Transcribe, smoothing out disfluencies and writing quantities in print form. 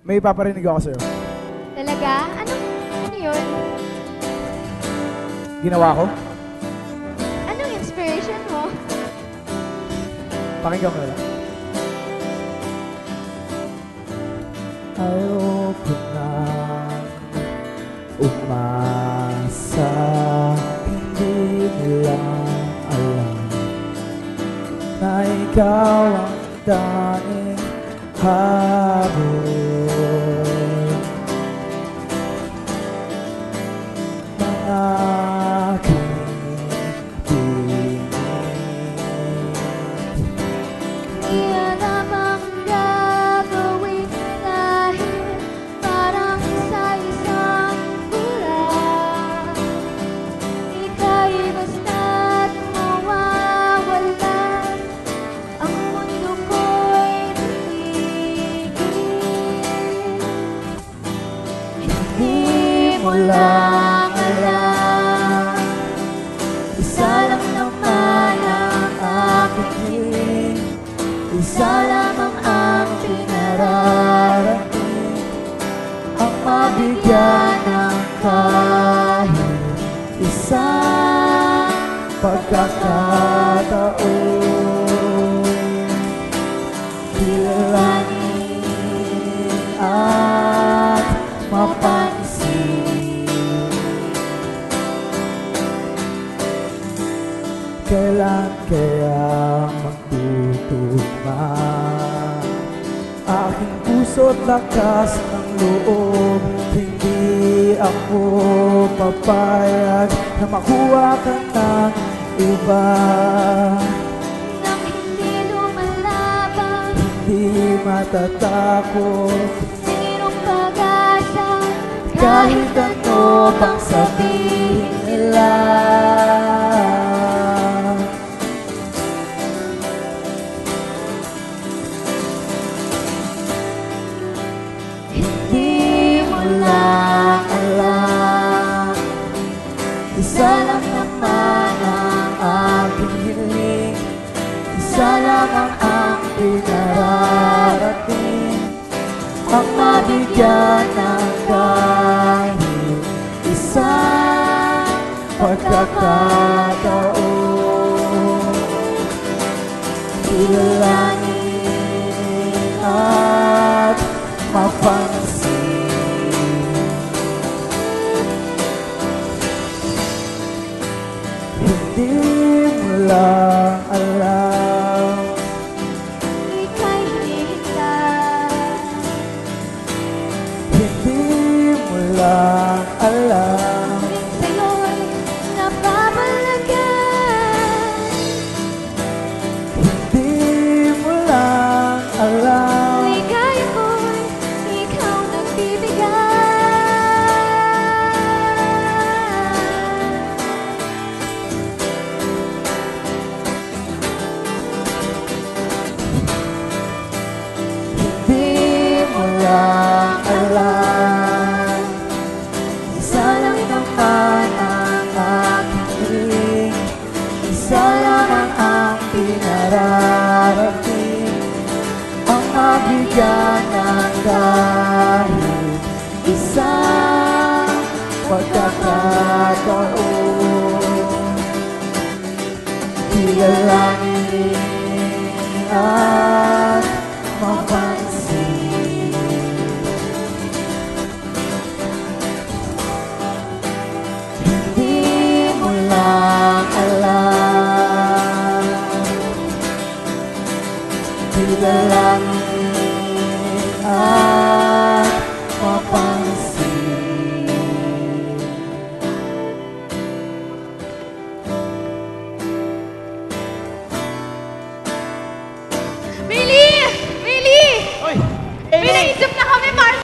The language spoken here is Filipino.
May paparinig ako sa'yo. Talaga? Ano yun? Ginawa ko? Anong inspiration mo? Pakinggan mo na lang. Ayoko na umasa, hindi nila alam na ikaw ang tanging habol ng aking piling. Di alam ang gagawin dahil parang sa isang bula. Ika'y basta't mawawala, ang mundo ko'y titigil. Hindi mo lang alam, isa lang naman ang aking hiling, isa lamang ang pinararating, ang mabigyan ng kahit isang pagkakataon. Kilalanin at mapansin, kailan kaya magtutugma aking puso't lakas ng loob? Hindi ako papayag na makuha ka ng iba, Nang hindi lumalaban, hindi matatakot sinong pag-asa, kahit ano pang sabihin nila. Hindi mo lang alam, isa lang naman ang aking hiling, isa lamang ang pinararating, ang mabigyan ng kahit isang pagkakataon. Kilalanin at mapansin, hindi mo lang alam, ika'y hinihintay. hindi mo lang alam, Sa'yo'y napapalagan. hindi mo lang alam, Ligaya ko'y ikaw nagbibigay. hindi mo lang alam, isa lang naman ang aking hiling, isa lamang ang pinararating, ang mabigyan ng kahit isang pagkakataon. Kilalanin at mapansin, hindi mo lang alam, kilalanin at mapansin. Mili! Mili! Oy! May naisip na kami, Mars!